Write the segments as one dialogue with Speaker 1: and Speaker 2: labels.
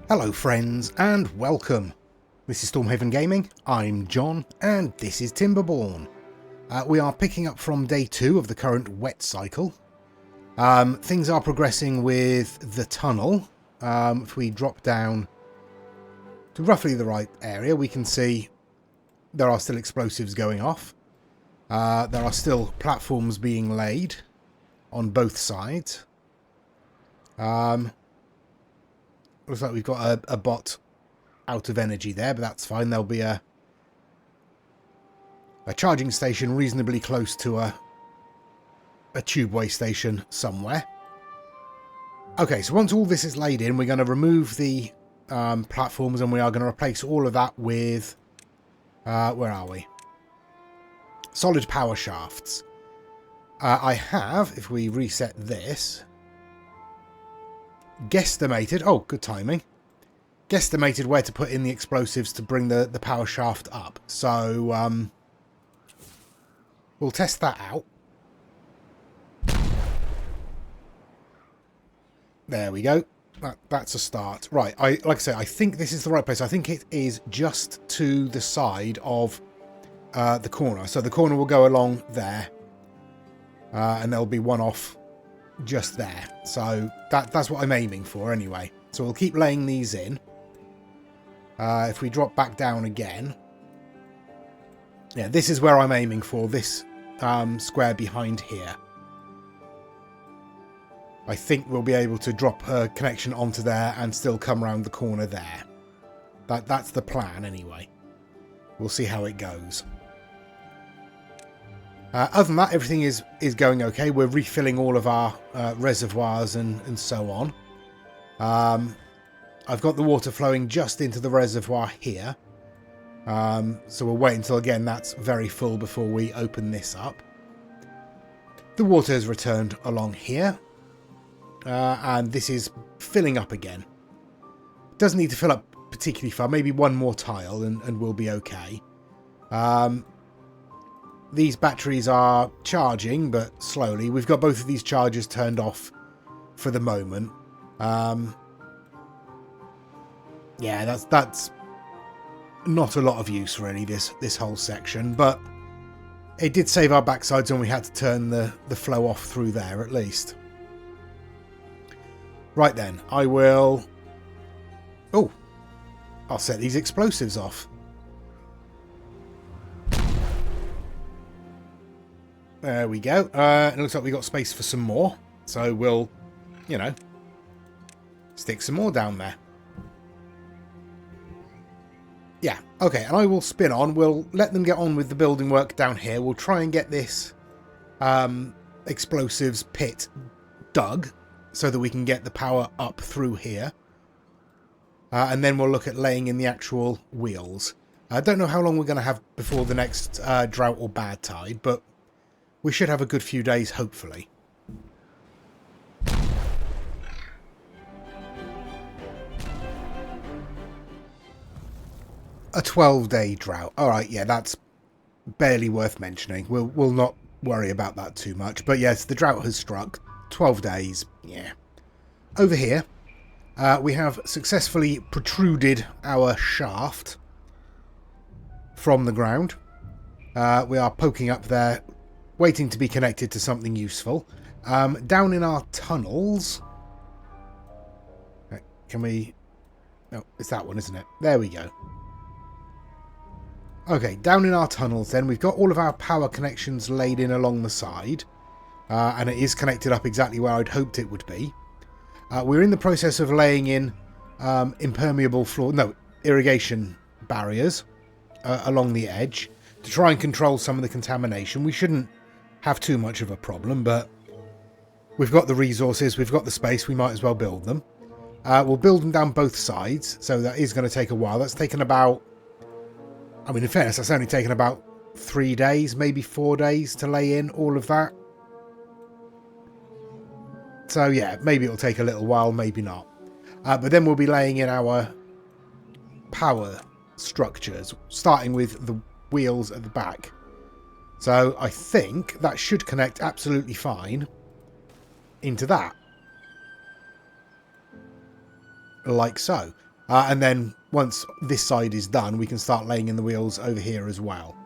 Speaker 1: Hello friends and welcome. This is Stormhaven Gaming, I'm John and this is Timberborn. We are picking up from day 2 of the current wet cycle. Things are progressing with the tunnel. If we drop down to roughly the right area, we can see there are still explosives going off. There are still platforms being laid on both sides. Looks like we've got a bot out of energy there, but that's fine. There'll be a charging station reasonably close to a tubeway station somewhere. Okay, so once all this is laid in, we're going to remove the platforms and we are going to replace all of that with, where are we? Solid power shafts. I have, if we reset this, guesstimated, oh, good timing, guesstimated where to put in the explosives to bring the power shaft up. So, we'll test that out. There we go. That's a start. Right, like I say, I think this is the right place. I think it is just to the side of the corner. So the corner will go along there. And there'll be one off just there. So that's what I'm aiming for anyway. So we'll keep laying these in. If we drop back down again. Yeah, this is where I'm aiming for. This square behind here. I think we'll be able to drop a connection onto there and still come around the corner there. That's the plan anyway. We'll see how it goes. Other than that, everything is going okay. We're refilling all of our reservoirs and so on. I've got the water flowing just into the reservoir here. So we'll wait until, again, that's very full before we open this up. The water has returned along here. And this is filling up again. Doesn't need to fill up particularly far. Maybe one more tile and we'll be okay. These batteries are charging, but slowly. We've got both of these chargers turned off for the moment. Yeah, that's not a lot of use really, this whole section, but it did save our backsides when we had to turn the flow off through there at least. Right then, I will... Oh, I'll set these explosives off. There we go. It looks like we've got space for some more. So we'll, you know, stick some more down there. Yeah, okay. And I will spin on. We'll let them get on with the building work down here. We'll try and get this explosives pit dug so that we can get the power up through here. And then we'll look at laying in the actual wheels. I don't know how long we're going to have before the next drought or bad tide, but we should have a good few days, hopefully. A 12-day drought. Alright, yeah, that's barely worth mentioning. We'll not worry about that too much. But yes, the drought has struck. 12 days, yeah. Over here, we have successfully protruded our shaft from the ground. We are poking up there, waiting to be connected to something useful. Down in our tunnels... Can we... No, it's that one, isn't it? There we go. Okay, down in our tunnels then, we've got all of our power connections laid in along the side. And it is connected up exactly where I'd hoped it would be. We're in the process of laying in impermeable floor... No, irrigation barriers along the edge to try and control some of the contamination. We shouldn't have too much of a problem, but we've got the resources, we've got the space, we might as well build them. We'll build them down both sides, so that is going to take a while. That's taken about... I mean, in fairness, that's only taken about 3 days, maybe 4 days to lay in all of that. So yeah, maybe it'll take a little while, maybe not. But then we'll be laying in our power structures, starting with the wheels at the back. So I think that should connect absolutely fine into that. Like so. And then once this side is done, we can start laying in the wheels over here as well.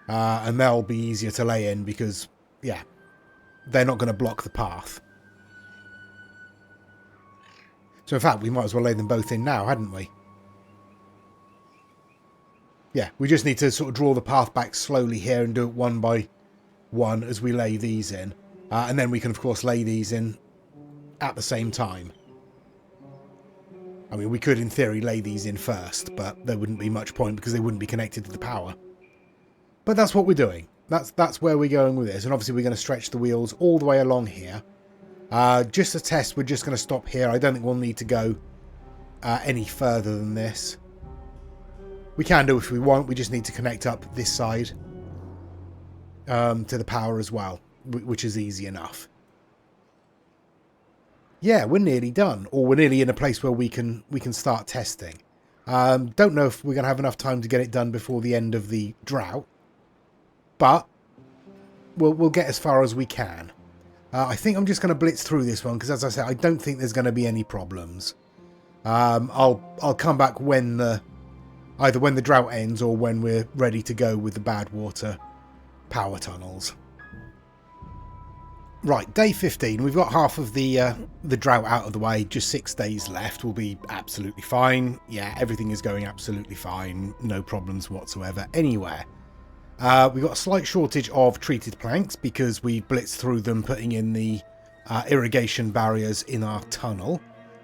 Speaker 1: And they'll be easier to lay in because, yeah, they're not going to block the path. So in fact, we might as well lay them both in now, hadn't we? Yeah, we just need to sort of draw the path back slowly here and do it one by one as we lay these in. And then we can, of course, lay these in at the same time. I mean, we could, in theory, lay these in first, but there wouldn't be much point because they wouldn't be connected to the power. But that's what we're doing. That's where we're going with this. And obviously, we're going to stretch the wheels all the way along here. Just a test, we're just going to stop here. I don't think we'll need to go any further than this. We can do if we want. We just need to connect up this side to the power as well, which is easy enough. Yeah, we're nearly done, or we're nearly in a place where we can start testing. Don't know if we're going to have enough time to get it done before the end of the drought, but we'll get as far as we can. I think I'm just going to blitz through this one because, as I said, I don't think there's going to be any problems. I'll come back when either when the drought ends or when we're ready to go with the Badwater Power Tunnels. Right, day 15. We've got half of the drought out of the way. Just 6 days left. We'll be absolutely fine. Yeah, everything is going absolutely fine. No problems whatsoever anywhere. We've got a slight shortage of treated planks because we blitzed through them putting in the irrigation barriers in our tunnel.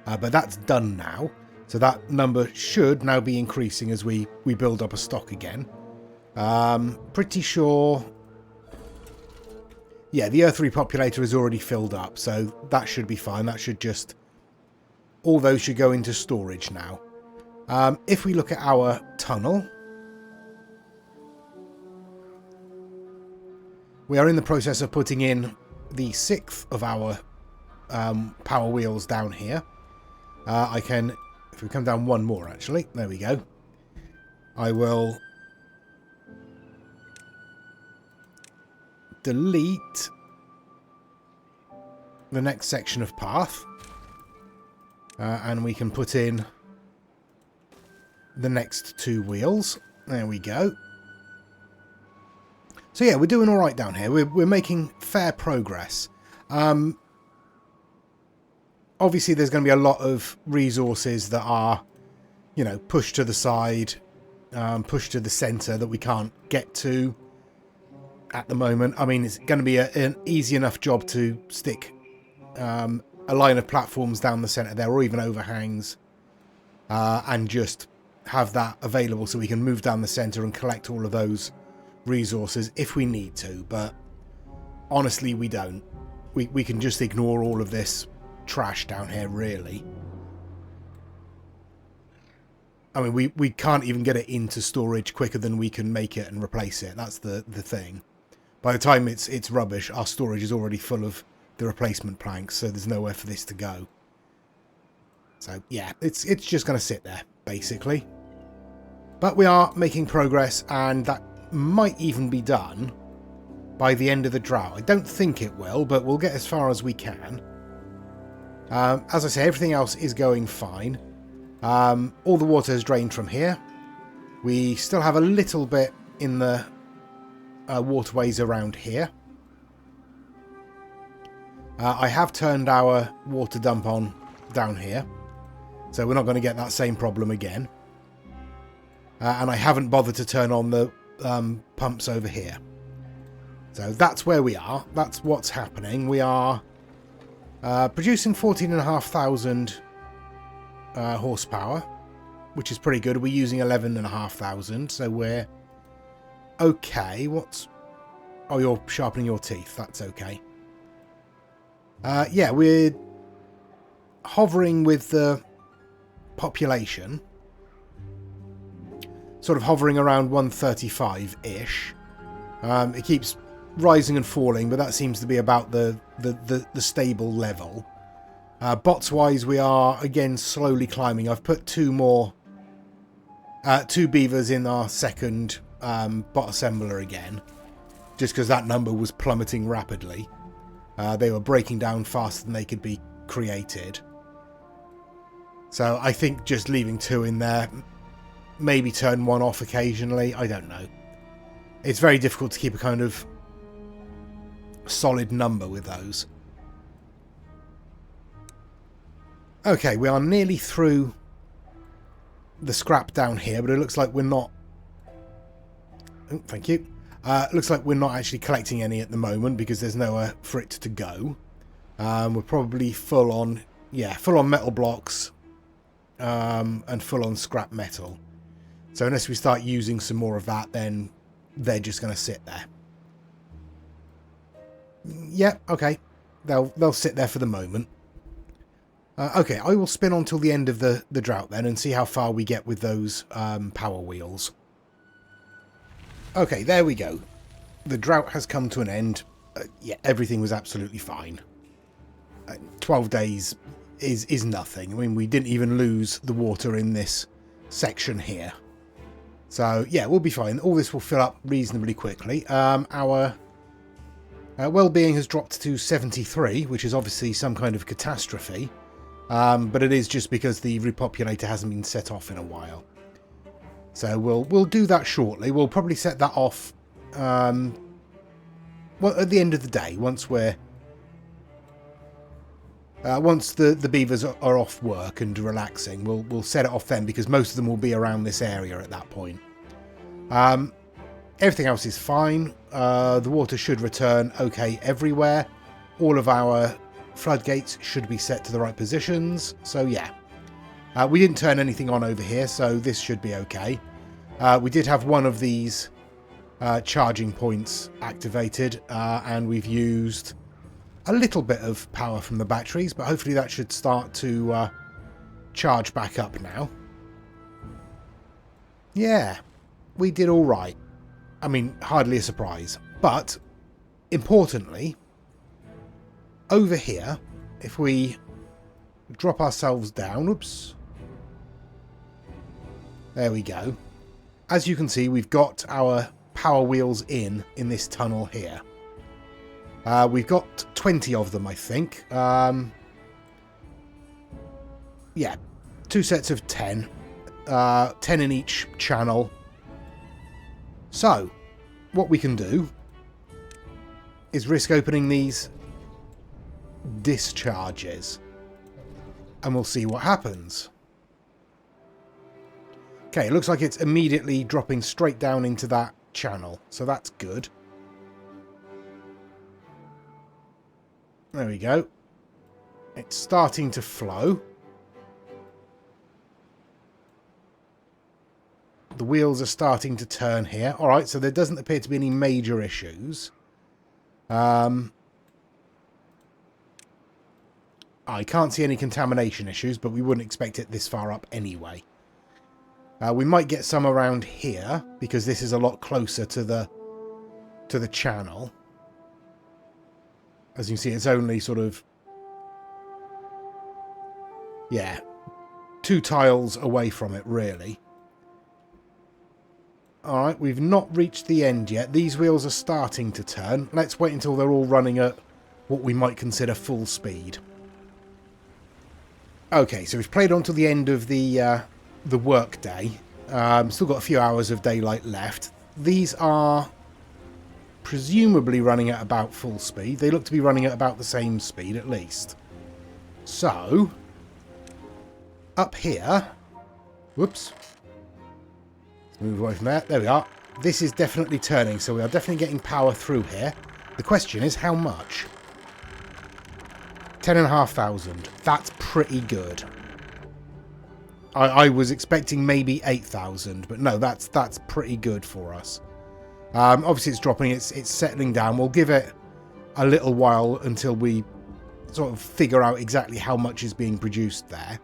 Speaker 1: But that's done now. So that number should now be increasing as we build up a stock again. Pretty sure... Yeah, the Earth Repopulator is already filled up, so that should be fine. That should just... All those should go into storage now. If we look at our tunnel... We are in the process of putting in the 6th of our power wheels down here. I can... If we come down one more, actually. There we go. I will... delete the next section of path and we can put in the next 2 wheels. There we go. So yeah, we're doing all right down here. We're making fair progress. Obviously there's going to be a lot of resources that are, you know, pushed to the side, pushed to the center that we can't get to at the moment. I mean, it's going to be an easy enough job to stick a line of platforms down the centre there, or even overhangs, and just have that available so we can move down the centre and collect all of those resources if we need to. But honestly, we don't. We can just ignore all of this trash down here, really. I mean, we can't even get it into storage quicker than we can make it and replace it. That's the thing. By the time it's rubbish, our storage is already full of the replacement planks, so there's nowhere for this to go. So yeah, it's just going to sit there, basically. But we are making progress, and that might even be done by the end of the drought. I don't think it will, but we'll get as far as we can. As I say, everything else is going fine. All the water has drained from here. We still have a little bit in the waterways around here. I have turned our water dump on down here, so we're not going to get that same problem again. And I haven't bothered to turn on the pumps over here. So that's where we are. That's what's happening. We are producing 14,500 horsepower, which is pretty good. We're using 11,500, so we're okay. What's... Oh, you're sharpening your teeth. That's okay. Yeah, we're hovering with the population. Sort of hovering around 135-ish. It keeps rising and falling, but that seems to be about the stable level. Bots-wise, we are, again, slowly climbing. I've put 2 beavers in our second bot assembler again, just because that number was plummeting rapidly. They were breaking down faster than they could be created. So I think just leaving 2 in there, maybe turn 1 off occasionally, I don't know. It's very difficult to keep a kind of solid number with those. Okay, we are nearly through the scrap down here, but it looks like we're not... Oh, thank you. Looks like we're not actually collecting any at the moment because there's nowhere for it to go. We're probably full on metal blocks and full on scrap metal. So unless we start using some more of that, then they're just going to sit there. Yeah, okay. They'll sit there for the moment. Okay, I will spin on till the end of the drought then and see how far we get with those power wheels. Okay, there we go. The drought has come to an end. Yeah, everything was absolutely fine. 12 days is nothing. I mean, we didn't even lose the water in this section here. So, yeah, we'll be fine. All this will fill up reasonably quickly. Our well-being has dropped to 73, which is obviously some kind of catastrophe. But it is just because the repopulator hasn't been set off in a while. So we'll do that shortly. We'll probably set that off well, at the end of the day, once we're once the beavers are off work and relaxing. We'll set it off then because most of them will be around this area at that point. Everything else is fine. The water should return okay everywhere. All of our floodgates should be set to the right positions. So yeah, we didn't turn anything on over here, so this should be okay. We did have one of these charging points activated, and we've used a little bit of power from the batteries, but hopefully that should start to charge back up now. Yeah, we did all right. I mean, hardly a surprise. But, importantly, over here, if we drop ourselves down, oops, there we go. As you can see, we've got our power wheels in this tunnel here. We've got 20 of them, I think. Yeah, 2 sets of 10. 10 in each channel. So, what we can do is risk opening these discharges. And we'll see what happens. Okay, it looks like it's immediately dropping straight down into that channel. So that's good. There we go. It's starting to flow. The wheels are starting to turn here. Alright, so there doesn't appear to be any major issues. I can't see any contamination issues, but we wouldn't expect it this far up anyway. We might get some around here, because this is a lot closer to the channel. As you can see, it's only sort of, yeah, 2 tiles away from it, really. Alright, we've not reached the end yet. These wheels are starting to turn. Let's wait until they're all running at what we might consider full speed. Okay, so we've played on to the end of the work day. Still got a few hours of daylight left. These are presumably running at about full speed. They look to be running at about the same speed, at least. So, up here... Whoops. Move away from there. There we are. This is definitely turning, so we are definitely getting power through here. The question is, how much? 10,500. That's pretty good. I was expecting maybe 8,000, but no, that's pretty good for us. Obviously, it's dropping. It's settling down. We'll give it a little while until we sort of figure out exactly how much is being produced there.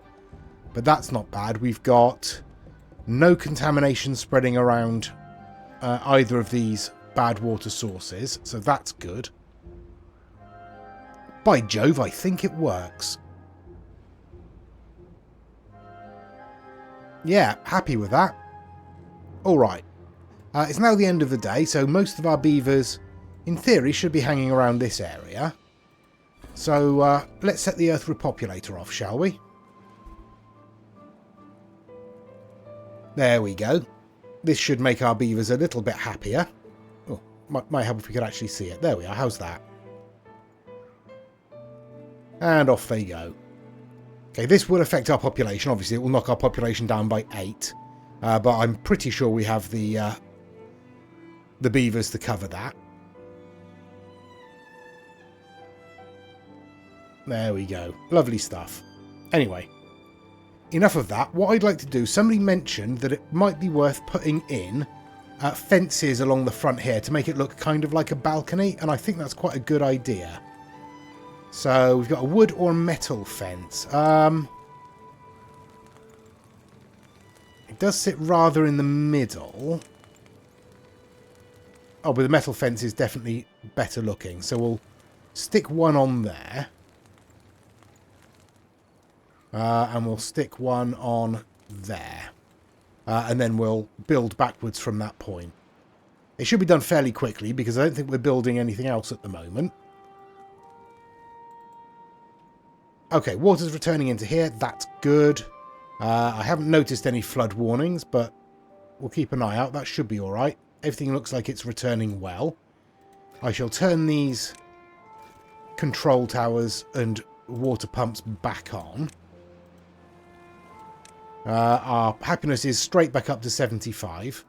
Speaker 1: But that's not bad. We've got no contamination spreading around either of these bad water sources, so that's good. By Jove, I think it works. Yeah, happy with that. Alright. It's now the end of the day, so most of our beavers, in theory, should be hanging around this area. So, let's set the Earth Repopulator off, shall we? There we go. This should make our beavers a little bit happier. Oh, might help if we could actually see it. There we are. How's that? And off they go. Okay, this will affect our population. Obviously, it will knock our population down by 8. But I'm pretty sure we have the beavers to cover that. There we go. Lovely stuff. Anyway, enough of that. What I'd like to do, somebody mentioned that it might be worth putting in fences along the front here to make it look kind of like a balcony, and I think that's quite a good idea. So we've got a wood or metal fence. It does sit rather in the middle. Oh, but the metal fence is definitely better looking. So we'll stick one on there. And we'll stick one on there. And then we'll build backwards from that point. It should be done fairly quickly because I don't think we're building anything else at the moment. Okay, water's returning into here. That's good. I haven't noticed any flood warnings, but we'll keep an eye out. That should be alright. Everything looks like it's returning well. I shall turn these control towers and water pumps back on. Our happiness is straight back up to 75.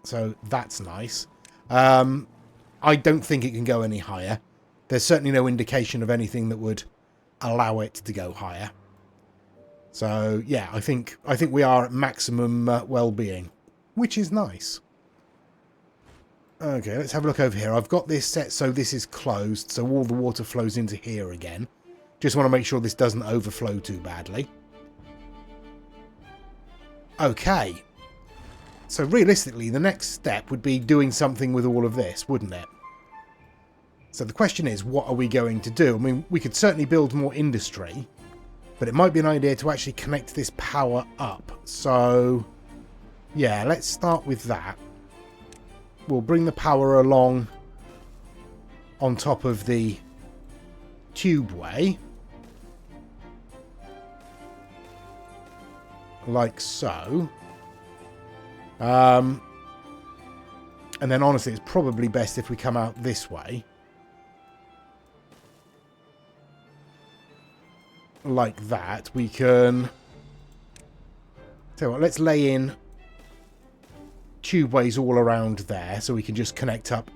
Speaker 1: So that's nice. I don't think it can go any higher. There's certainly no indication of anything that would allow it to go higher. So yeah, I think we are at maximum well-being, which is nice. Okay, let's have a look over here. I've got this set so this is closed, so all the water flows into here again. Just want to make sure this doesn't overflow too badly. Okay. So realistically, the next step would be doing something with all of this, wouldn't it? So the question is, what are we going to do? I mean, we could certainly build more industry, but it might be an idea to actually connect this power up. So, yeah, let's start with that. We'll bring the power along on top of the tubeway. Like so. And then honestly, it's probably best if we come out this way. Like that. We can... Tell you what, let's lay in tubeways all around there so we can just connect up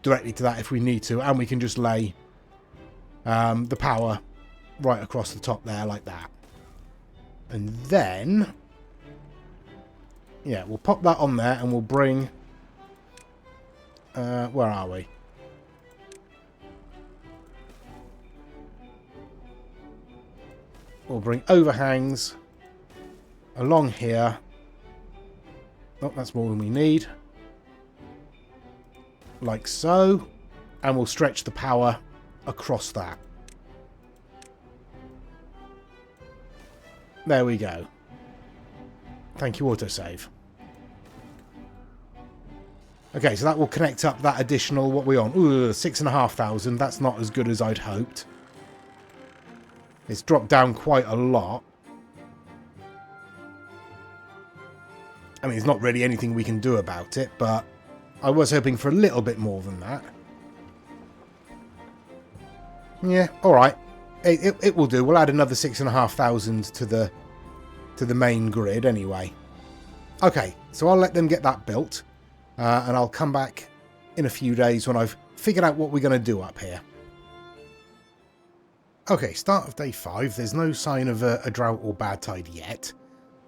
Speaker 1: directly to that if we need to, and we can just lay the power right across the top there like that. And then yeah, we'll pop that on there and we'll bring where are we? We'll bring overhangs along here. Oh, that's more than we need. Like so. And we'll stretch the power across that. There we go. Thank you, autosave. Okay, so that will connect up that additional, what are we on? Ooh, 6,500. That's not as good as I'd hoped. It's dropped down quite a lot. I mean, there's not really anything we can do about it, but I was hoping for a little bit more than that. Yeah, alright. It will do. We'll add another 6,500 to the main grid anyway. Okay, so I'll let them get that built. And I'll come back in a few days when I've figured out what we're going to do up here. Okay, start of day 5. There's no sign of a drought or bad tide yet.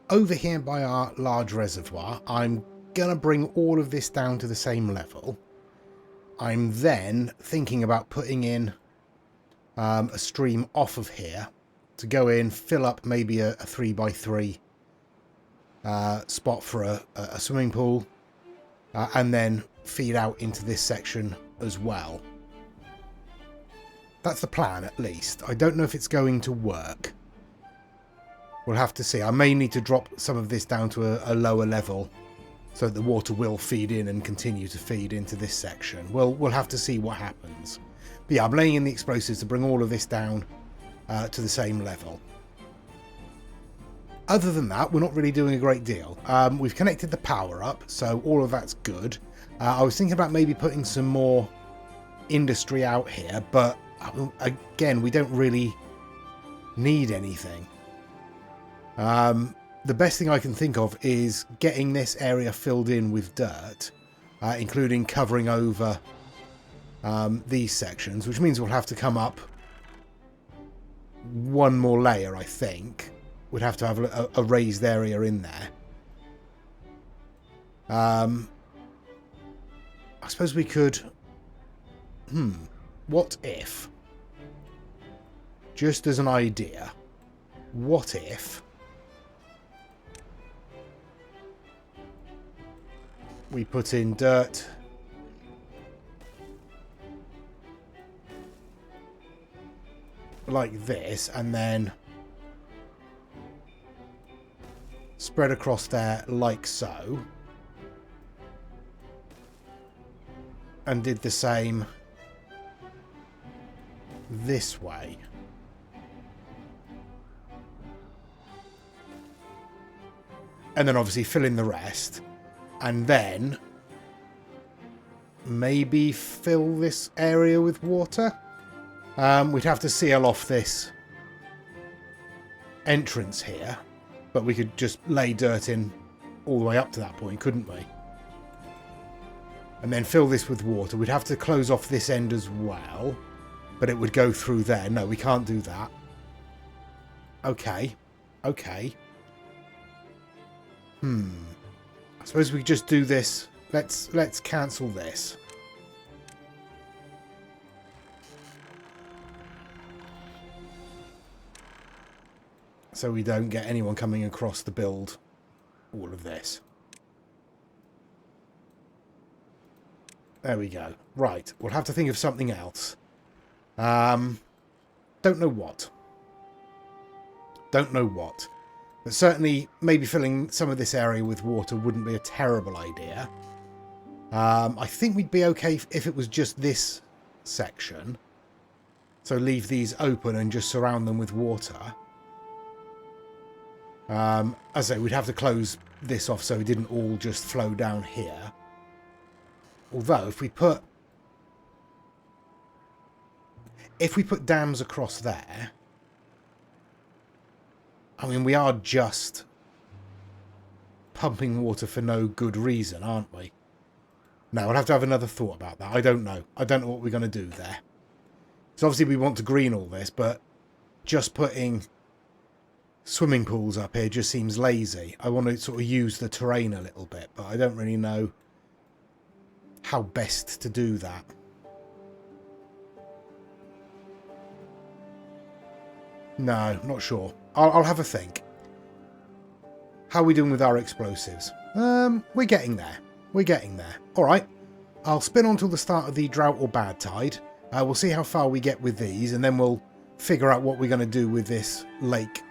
Speaker 1: Over here by our large reservoir, I'm going to bring all of this down to the same level. I'm then thinking about putting in a stream off of here to go in, fill up maybe a 3x3 spot for a swimming pool, and then feed out into this section as well. That's the plan, at least. I don't know if it's going to work. We'll have to see. I may need to drop some of this down to a lower level so that the water will feed in and continue to feed into this section. We'll have to see what happens. But yeah, I'm laying in the explosives to bring all of this down to the same level. Other than that, we're not really doing a great deal. We've connected the power up, so all of that's good. I was thinking about maybe putting some more industry out here, but again, we don't really need anything. The best thing I can think of is getting this area filled in with dirt, including covering over these sections, which means we'll have to come up one more layer, I think. We'd have to have a raised area in there. I suppose we could... What if... Just as an idea, what if... we put in dirt... like this, and then... spread across there like so. And did the same this way. And then obviously fill in the rest. And then maybe fill this area with water. We'd have to seal off this entrance here. But we could just lay dirt in all the way up to that point, couldn't we? And then fill this with water. We'd have to close off this end as well. But it would go through there. No, we can't do that. Okay. Okay. I suppose we just do this. Let's cancel this. So we don't get anyone coming across to build all of this. There we go. Right, we'll have to think of something else. Don't know what. Don't know what. But certainly, maybe filling some of this area with water wouldn't be a terrible idea. I think we'd be okay if it was just this section. So leave these open and just surround them with water. As I say, we'd have to close this off so it didn't all just flow down here. Although, if we put dams across there, I mean, we are just pumping water for no good reason, aren't we? No, I'll have to have another thought about that. I don't know. I don't know what we're going to do there. So obviously we want to green all this, but just putting swimming pools up here just seems lazy. I want to sort of use the terrain a little bit, but I don't really know how best to do that. No, not sure. I'll have a think. How are we doing with our explosives? We're getting there. We're getting there. Alright. I'll spin on till the start of the drought or bad tide. We'll see how far we get with these, and then we'll figure out what we're going to do with this lake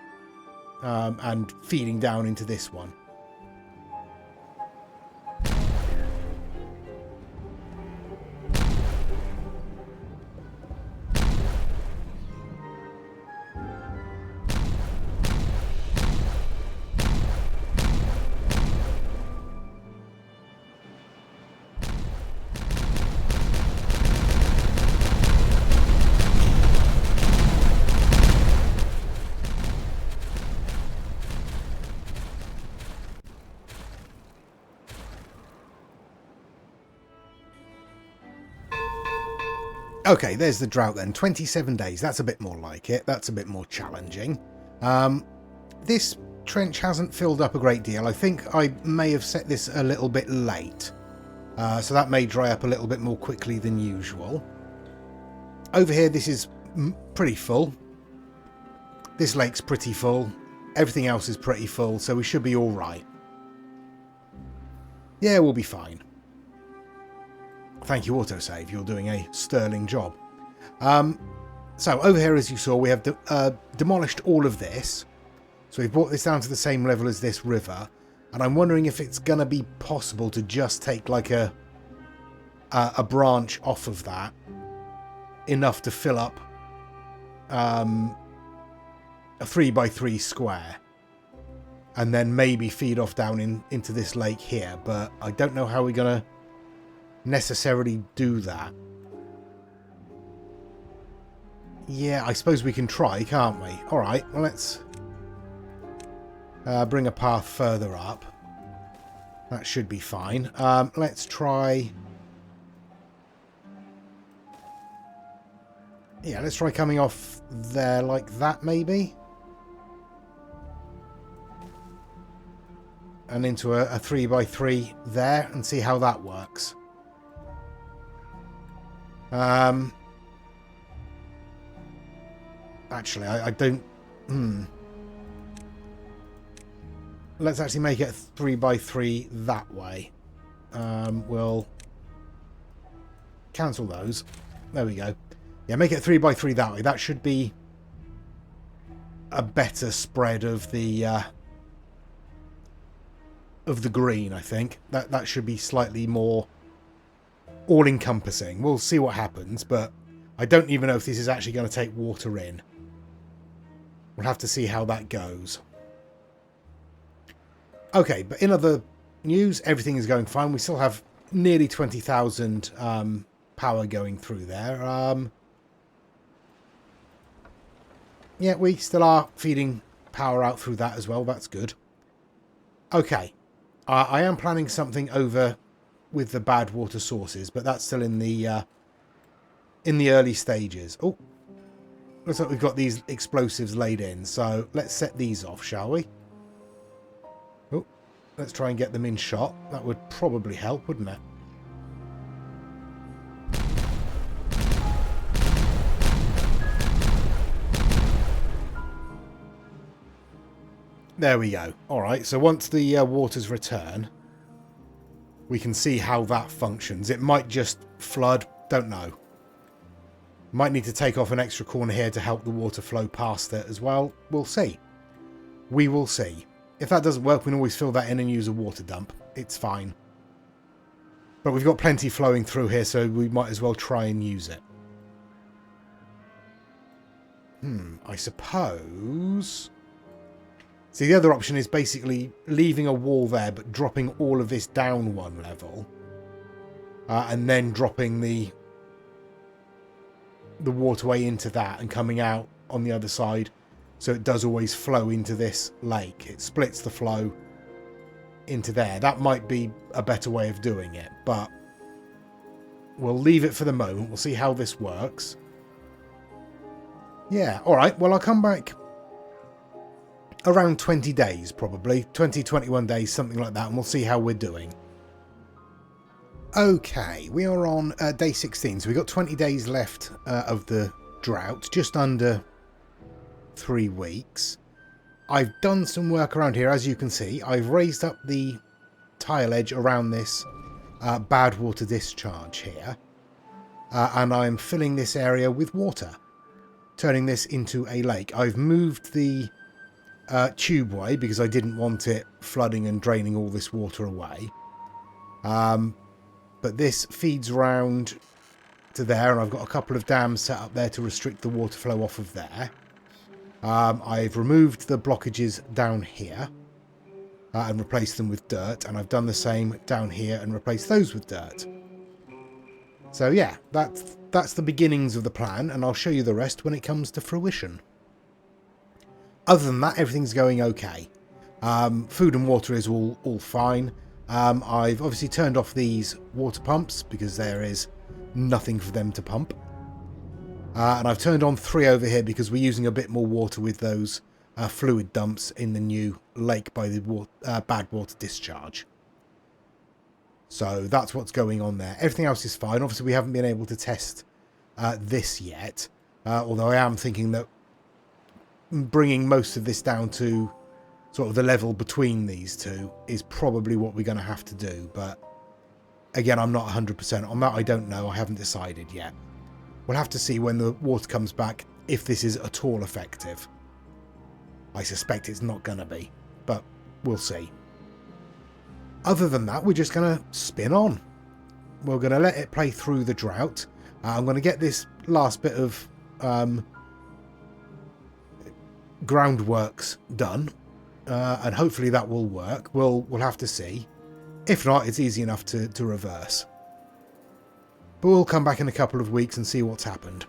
Speaker 1: and feeding down into this one. Okay, there's the drought then. 27 days. That's a bit more like it. That's a bit more challenging. This trench hasn't filled up a great deal. I think I may have set this a little bit late. So that may dry up a little bit more quickly than usual. Over here, this is pretty full. This lake's pretty full. Everything else is pretty full, so we should be all right. Yeah, we'll be fine. Thank you, autosave. You're doing a sterling job. So over here, as you saw, we have demolished all of this. So we've brought this down to the same level as this river. And I'm wondering if it's going to be possible to just take like a branch off of that. Enough to fill up a 3x3 square. and then maybe feed off down into this lake here. But I don't know how we're going to necessarily do that. Yeah, I suppose we can try, can't we? Alright, well, let's bring a path further up. That should be fine. Let's try... Yeah, let's try coming off there like that, maybe. And into a 3x3 there, and see how that works. Actually, I don't... Let's actually make it a 3x3 that way. We'll cancel those. There we go. Yeah, make it 3x3 that way. That should be a better spread of the green, I think. That should be slightly more all-encompassing. We'll see what happens, but I don't even know if this is actually going to take water in. We'll have to see how that goes. Okay, but in other news, everything is going fine. We still have nearly 20,000 power going through there. Yeah, we still are feeding power out through that as well. That's good. Okay. I am planning something over with the Badwater sources, but that's still in the early stages. Oh, looks like we've got these explosives laid in, so let's set these off, shall we? Oh, let's try and get them in shot. That would probably help, wouldn't it? There we go. Alright, so once the waters return, we can see how that functions. It might just flood, don't know. Might need to take off an extra corner here to help the water flow past it as well. We'll see. We will see. If that doesn't work, we can always fill that in and use a water dump. It's fine. But we've got plenty flowing through here, so we might as well try and use it. I suppose... See, the other option is basically leaving a wall there, but dropping all of this down one level. And then dropping the waterway into that and coming out on the other side. So it does always flow into this lake. It splits the flow into there. That might be a better way of doing it, but we'll leave it for the moment. We'll see how this works. Yeah, alright. Well, I'll come back around 20 days, probably. 20, 21 days, something like that, and we'll see how we're doing. Okay, we are on day 16, so we've got 20 days left of the drought, just under 3 weeks. I've done some work around here, as you can see. I've raised up the tile edge around this Badwater discharge here, and I'm filling this area with water, turning this into a lake. I've moved the tubeway because I didn't want it flooding and draining all this water away. But this feeds around to there, and I've got a couple of dams set up there to restrict the water flow off of there. I've removed the blockages down here and replaced them with dirt, and I've done the same down here and replaced those with dirt. So yeah, that's the beginnings of the plan, and I'll show you the rest when it comes to fruition. Other than that, everything's going okay. Food and water is all fine. I've obviously turned off these water pumps because there is nothing for them to pump. And I've turned on 3 over here because we're using a bit more water with those fluid dumps in the new lake by the Badwater discharge. So that's what's going on there. Everything else is fine. Obviously, we haven't been able to test this yet. Although I am thinking that bringing most of this down to sort of the level between these two is probably what we're going to have to do. But again, I'm not 100% on that. I don't know. I haven't decided yet. We'll have to see when the water comes back if this is at all effective. I suspect it's not going to be, but we'll see. Other than that, we're just going to spin on. We're going to let it play through the drought. I'm going to get this last bit of groundworks done and hopefully that will work. We'll have to see. If not, it's easy enough to reverse. But we'll come back in a couple of weeks and see what's happened.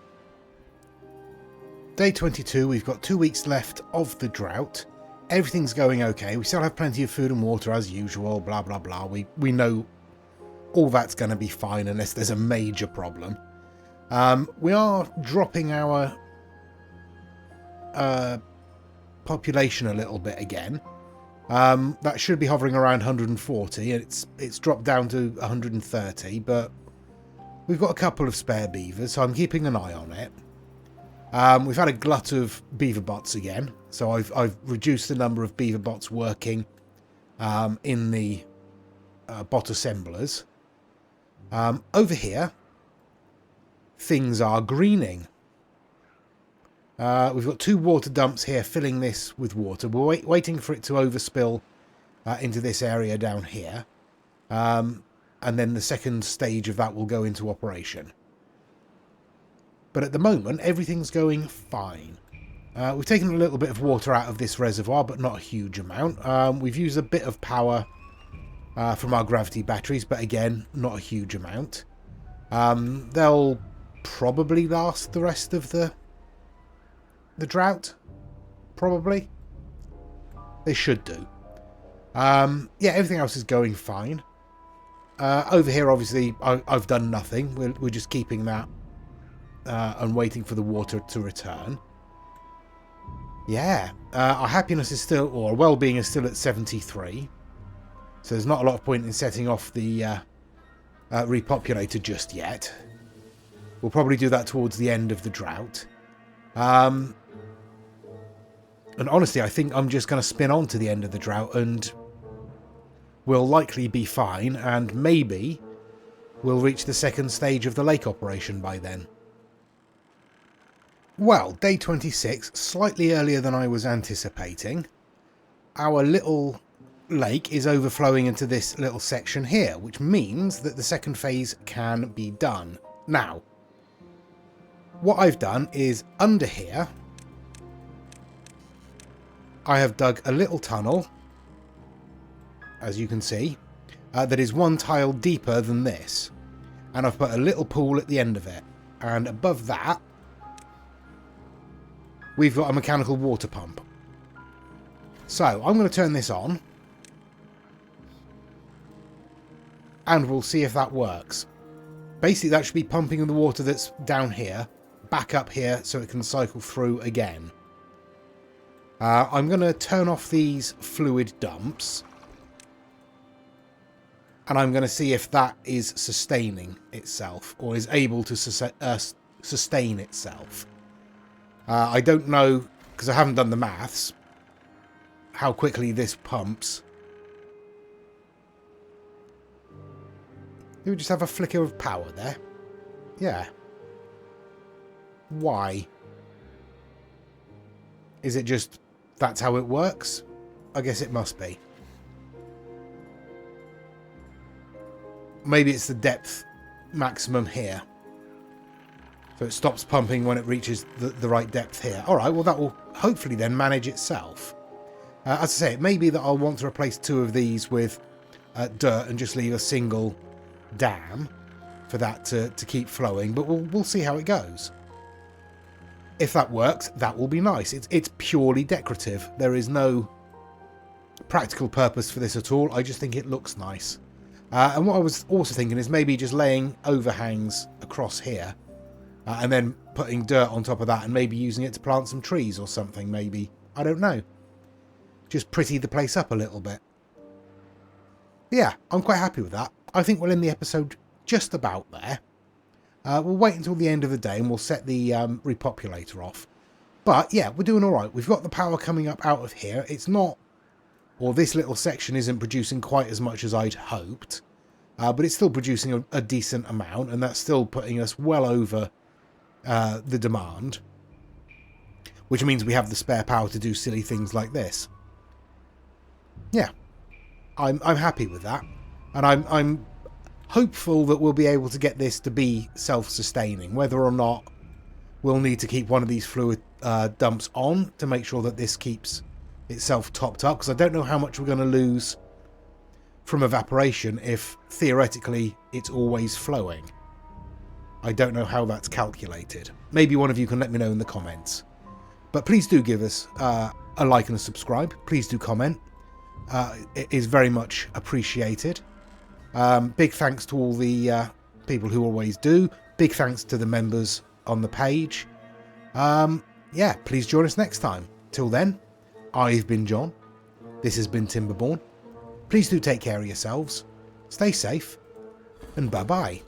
Speaker 1: Day 22, we've got 2 weeks left of the drought. Everything's going okay. We still have plenty of food and water as usual, blah, blah, blah. We know all that's going to be fine unless there's a major problem. We are dropping our population a little bit again. That should be hovering around 140. It's dropped down to 130, but we've got a couple of spare beavers, so I'm keeping an eye on it. We've had a glut of beaver bots again, so I've reduced the number of beaver bots working in the bot assemblers. Over here, things are greening. We've got 2 water dumps here filling this with water. We're waiting for it to overspill into this area down here. And then the second stage of that will go into operation. But at the moment, everything's going fine. We've taken a little bit of water out of this reservoir, but not a huge amount. We've used a bit of power from our gravity batteries, but again, not a huge amount. They'll probably last the rest of the drought. Probably. They should do. Yeah, everything else is going fine. Over here, obviously, I've done nothing. We're just keeping that and waiting for the water to return. Yeah, our happiness is still, or our well-being is still at 73. So there's not a lot of point in setting off the repopulator just yet. We'll probably do that towards the end of the drought. And honestly, I think I'm just going to spin on to the end of the drought and we'll likely be fine, and maybe we'll reach the second stage of the lake operation by then. Well, day 26, slightly earlier than I was anticipating. Our little lake is overflowing into this little section here, which means that the second phase can be done. Now, what I've done is under here, I have dug a little tunnel, as you can see, that is 1 tile deeper than this. And I've put a little pool at the end of it. And above that, we've got a mechanical water pump. So, I'm going to turn this on. And we'll see if that works. Basically, that should be pumping the water that's down here back up here so it can cycle through again. I'm going to turn off these fluid dumps. And I'm going to see if that is sustaining itself, or is able to sustain itself. I don't know, because I haven't done the maths, how quickly this pumps. Do we just have a flicker of power there? Yeah. Why? Is it just that's how it works? I guess it must be. Maybe it's the depth maximum here. So it stops pumping when it reaches the right depth here. Alright, well that will hopefully then manage itself. As I say, it may be that I'll want to replace 2 of these with dirt and just leave a single dam for that to keep flowing, but we'll see how it goes. If that works, that will be nice. It's purely decorative. There is no practical purpose for this at all. I just think it looks nice. And what I was also thinking is maybe just laying overhangs across here and then putting dirt on top of that and maybe using it to plant some trees or something, maybe. I don't know. Just pretty the place up a little bit. Yeah, I'm quite happy with that. I think we'll end the episode just about there. We'll wait until the end of the day and we'll set the repopulator off. But yeah, we're doing alright. We've got the power coming up out of here. It's not, or this little section isn't producing quite as much as I'd hoped. But it's still producing a decent amount, and that's still putting us well over the demand. Which means we have the spare power to do silly things like this. Yeah, I'm happy with that. And I'm hopeful that we'll be able to get this to be self-sustaining. Whether or not we'll need to keep one of these fluid dumps on to make sure that this keeps itself topped up, because I don't know how much we're going to lose from evaporation if theoretically it's always flowing. I don't know how that's calculated. Maybe one of you can let me know in the comments. But please do give us a like and a subscribe. Please do comment. It is very much appreciated. Big thanks to all the people who always do. Big thanks to the members on the page. Yeah, please join us next time. Till then, I've been John. This has been Timberborn. Please do take care of yourselves. Stay safe. And bye-bye.